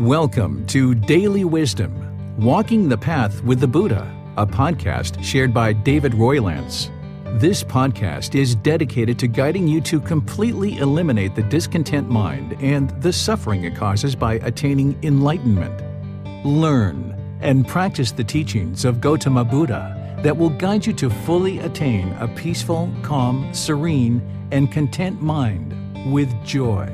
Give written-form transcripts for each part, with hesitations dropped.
Welcome to Daily Wisdom, Walking the Path with the Buddha, a podcast shared by David Roylance. This podcast is dedicated to guiding you to completely eliminate the discontent mind and the suffering it causes by attaining enlightenment. Learn and practice the teachings of Gotama Buddha that will guide you to fully attain a peaceful, calm, serene, and content mind with joy.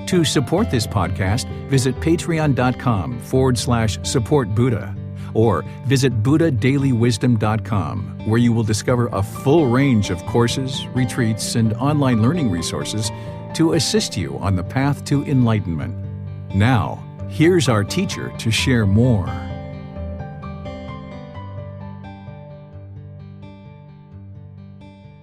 To support this podcast, visit patreon.com/supportbuddha or visit buddhadailywisdom.com, where you will discover a full range of courses, retreats, and online learning resources to assist you on the path to enlightenment. Now, here's our teacher to share more.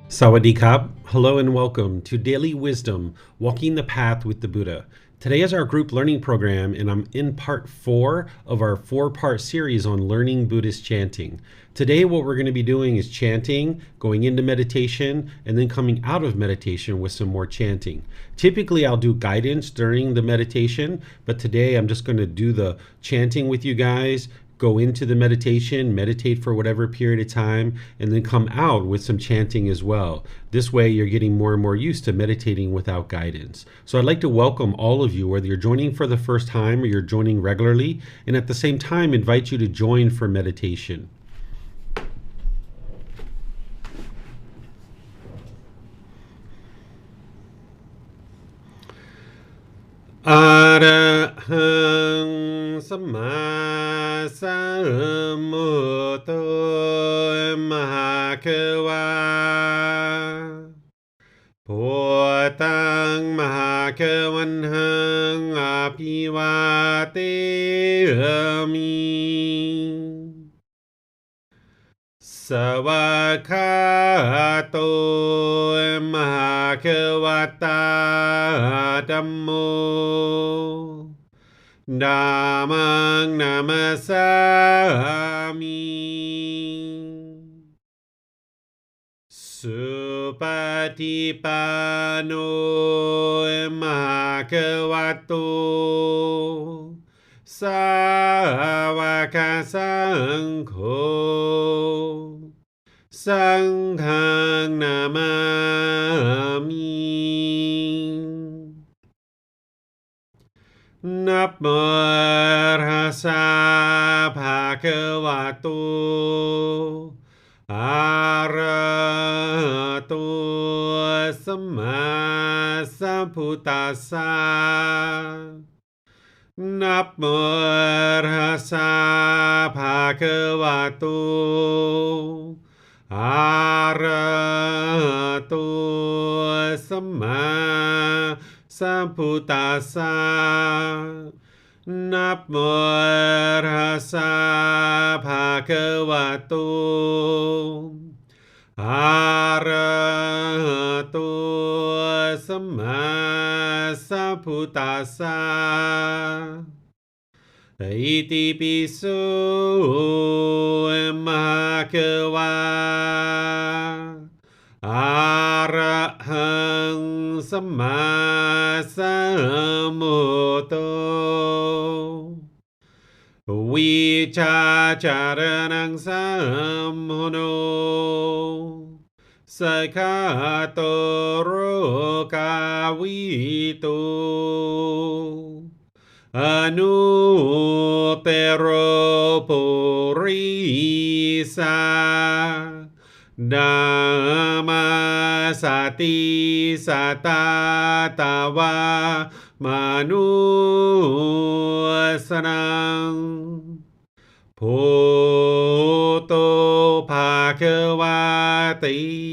Sawadee Krap. Hello and welcome to Daily Wisdom, Walking the Path with the Buddha. Today is our group learning program, and I'm in part 4 of our 4-part series on learning Buddhist chanting. Today what we're going to be doing is chanting, going into meditation, and then coming out of meditation with some more chanting. Typically I'll do guidance during the meditation, but today I'm just going to do the chanting with you guys, go into the meditation, meditate for whatever period of time, and then come out with some chanting as well. This way you're getting more and more used to meditating without guidance. So I'd like to welcome all of you, whether you're joining for the first time or you're joining regularly, and at the same time invite you to join for meditation. Arahang Samma Sambuddho Mahakawa Potang Mahakawanhang Apivateyami Sawakato Mahakawata Dhammo Dhammang Namasami Supatipano Mahakavato Sāvaka Saṅkho Saṅghang Namami Namo Tassa Bhagavato Arahato Samma Sambuddhassa Namo Tassa Bhagavato Arahato Samma Sambuddhassa Namo Tassa Bhagavato Arahato Samma Sambuddhassa Iti piso Mahakawa Arahang Samma Sambuddho Vicacaranang Samhono Sakato Rokavito Anupero Purisa Dhamma Sati Satatawa Manusanang Poto Bhagavati.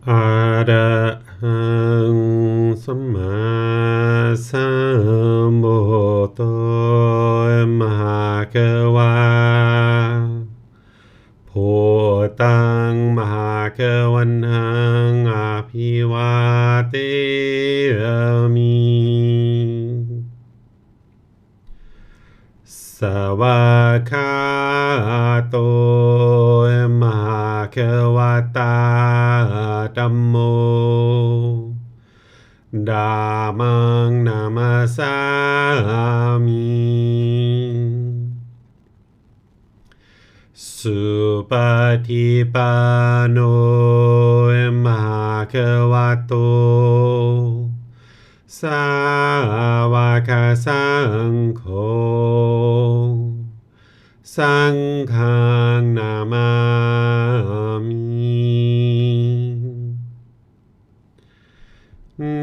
อะระหังสัมมาสัมพุทโธมหากวาพุทธังมหากวันหังอภิวาเทมิสวากขาโตมหาวตาธัมโมธัมมังนามาสามิสุปฏิปันโนมหาวโตสาวกสังโฆสังฆังนามามิ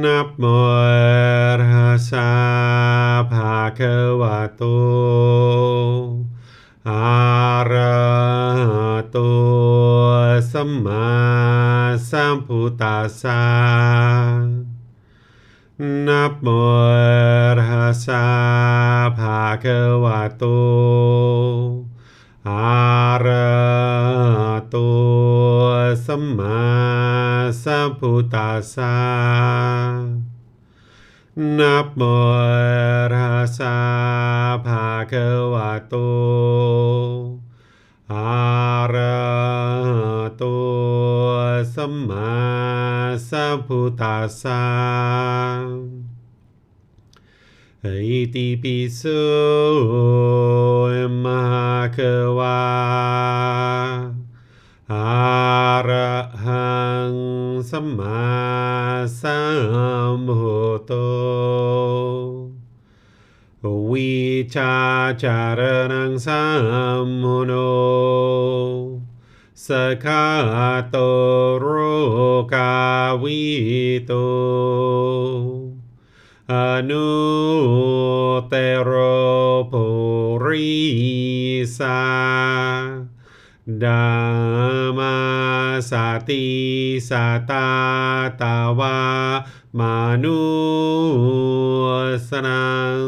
นะโมตัสสะภะคะวะโตอะระหะโตสัมมาสัมพุทธัสสะนะโมตัสสะภะคะวะโตอะระหะโตสัมมาสัมพุทธัสสะนะโมตัสสะภะคะวะโตอะระหะโตสัมมาสัมพุทธัสสะอิติปิโสมะภะคะวะอะระหังสัมมาสัมพุทโธวิชาจารณังสัมมุโนสคาโตโรกาวิโตอนุเตโรปุริสาดัมมาสติสัตตาตาวามานุสนัง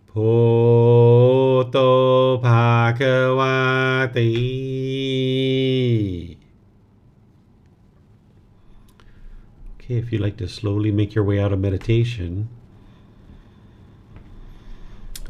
พุทโธภาควาติ Okay, if you'd like to slowly make your way out of meditation.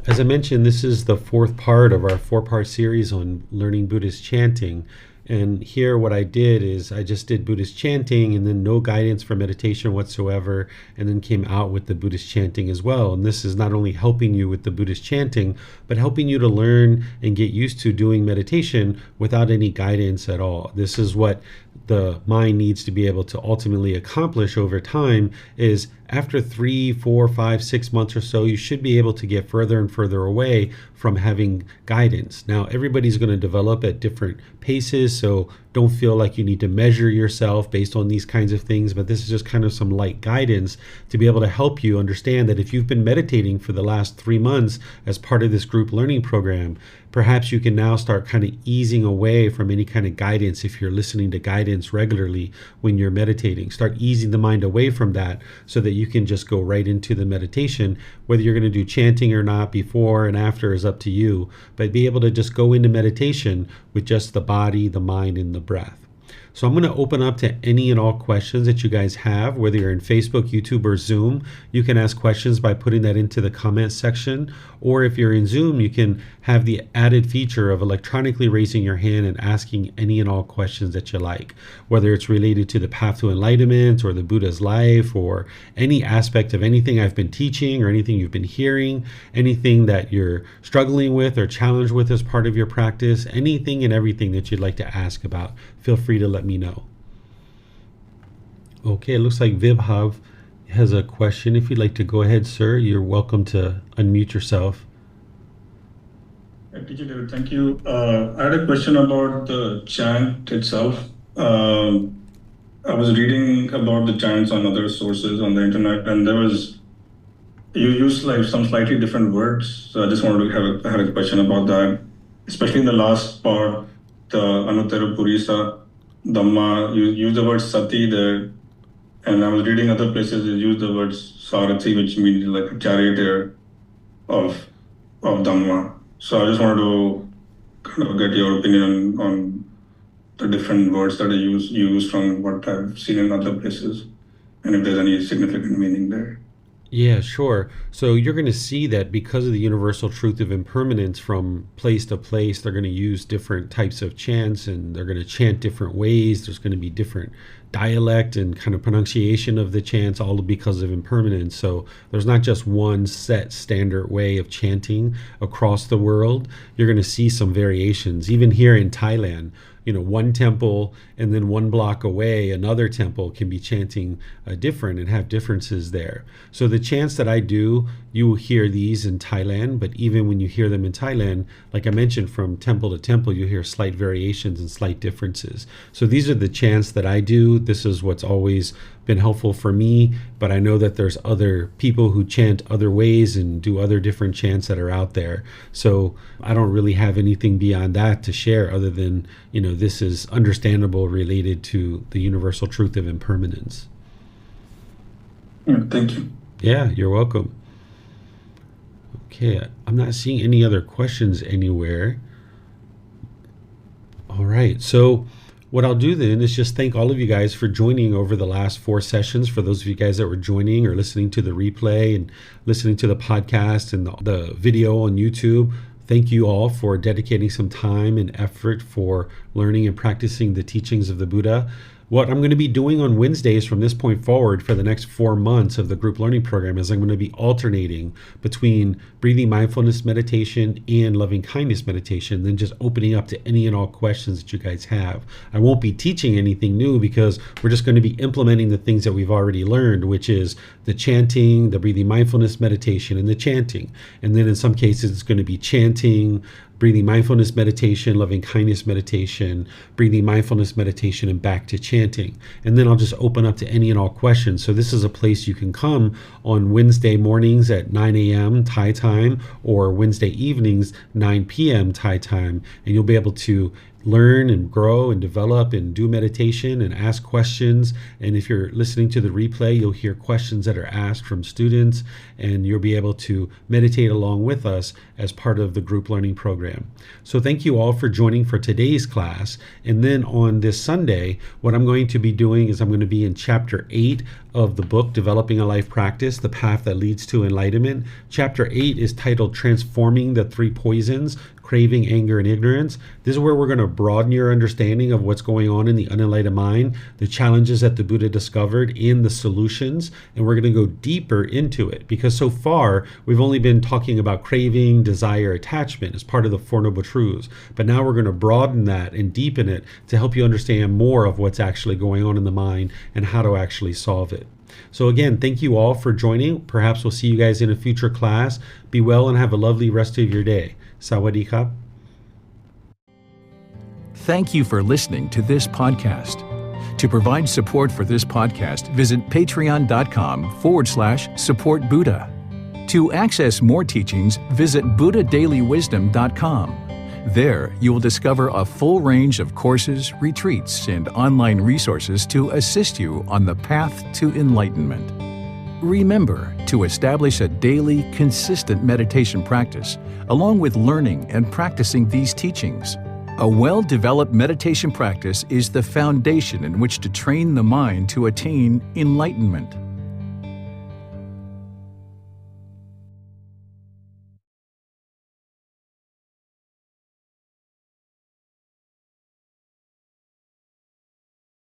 As I mentioned, this is the fourth part of our four-part series on learning Buddhist chanting. And here what I did is I just did Buddhist chanting and then no guidance for meditation whatsoever, and then came out with the Buddhist chanting as well. And this is not only helping you with the Buddhist chanting, but helping you to learn and get used to doing meditation without any guidance at all. This is what the mind needs to be able to ultimately accomplish over time, is after 3, 4, 5, 6 months or so, you should be able to get further and further away from having guidance. Now, everybody's going to develop at different paces, so don't feel like you need to measure yourself based on these kinds of things, but this is just kind of some light guidance to be able to help you understand that if you've been meditating for the last 3 months as part of this group learning program, perhaps you can now start kind of easing away from any kind of guidance. If you're listening to guidance regularly when you're meditating, start easing the mind away from that so that you can just go right into the meditation. Whether you're going to do chanting or not, before and after is up to you, but be able to just go into meditation with just the body, the mind, and the breath. So I'm going to open up to any and all questions that you guys have, whether you're in Facebook, YouTube, or Zoom. You can ask questions by putting that into the comments section, or if you're in Zoom, you can have the added feature of electronically raising your hand and asking any and all questions that you like, whether it's related to the path to enlightenment or the Buddha's life or any aspect of anything I've been teaching or anything you've been hearing, anything that you're struggling with or challenged with as part of your practice, anything and everything that you'd like to ask about. Feel free to let me know. Okay, it looks like Vibhav has a question. If you'd like to go ahead, sir, you're welcome to unmute yourself. Teacher David, thank you. I had a question about the chant itself. I was reading about the chants on other sources on the internet, and you used like some slightly different words. So I just wanted to have a question about that, especially in the last part, the Anuttara Purisa. Dhamma, you use the word sati there, and I was reading other places, you use the word sarathi, which means like a charioteer of Dhamma. So I just wanted to kind of get your opinion on the different words that you use from what I've seen in other places, and if there's any significant meaning there. Yeah, sure. So you're going to see that because of the universal truth of impermanence, from place to place, they're going to use different types of chants, and they're going to chant different ways. There's going to be different dialect and kind of pronunciation of the chants, all because of impermanence. So there's not just one set standard way of chanting across the world. You're going to see some variations. Even here in Thailand, one temple and then one block away, another temple can be chanting different and have differences there. So the chants that I do, you will hear these in Thailand, but even when you hear them in Thailand, like I mentioned, from temple to temple, you hear slight variations and slight differences. So these are the chants that I do. This is what's always been helpful for me, but I know that there's other people who chant other ways and do other different chants that are out there. So I don't really have anything beyond that to share other than, this is understandable related to the universal truth of impermanence. Thank you. Yeah, you're welcome. Okay, I'm not seeing any other questions anywhere. All right, so what I'll do then is just thank all of you guys for joining over the last 4 sessions. For those of you guys that were joining or listening to the replay and listening to the podcast and the video on YouTube, thank you all for dedicating some time and effort for learning and practicing the teachings of the Buddha. What I'm going to be doing on Wednesdays from this point forward for the next 4 months of the group learning program is I'm going to be alternating between breathing mindfulness meditation and loving kindness meditation, then just opening up to any and all questions that you guys have. I won't be teaching anything new because we're just going to be implementing the things that we've already learned, which is the chanting, the breathing mindfulness meditation, and the chanting. And then in some cases, it's going to be chanting, breathing mindfulness meditation, loving kindness meditation, breathing mindfulness meditation, and back to chanting. And then I'll just open up to any and all questions. So this is a place you can come on Wednesday mornings at 9 a.m. Thai time or Wednesday evenings, 9 p.m. Thai time. And you'll be able to learn and grow and develop and do meditation and ask questions. And if you're listening to the replay, you'll hear questions that are asked from students, and you'll be able to meditate along with us as part of the group learning program. So thank you all for joining for today's class. And then on this Sunday, what I'm going to be doing is I'm going to be in chapter 8 of the book, Developing a Life Practice, The Path That Leads to Enlightenment. Chapter 8 is titled Transforming the Three Poisons: Craving, Anger, and Ignorance. This is where we're going to broaden your understanding of what's going on in the unenlightened mind, the challenges that the Buddha discovered, and the solutions. And we're going to go deeper into it because so far we've only been talking about craving, desire, attachment as part of the Four Noble Truths. But now we're going to broaden that and deepen it to help you understand more of what's actually going on in the mind and how to actually solve it. So again, thank you all for joining. Perhaps we'll see you guys in a future class. Be well and have a lovely rest of your day. Sawadee krap. Thank you for listening to this podcast. To provide support for this podcast, visit patreon.com/support Buddha. To access more teachings, visit buddhadailywisdom.com. There, you will discover a full range of courses, retreats, and online resources to assist you on the path to enlightenment. Remember to establish a daily, consistent meditation practice, along with learning and practicing these teachings. A well-developed meditation practice is the foundation in which to train the mind to attain enlightenment.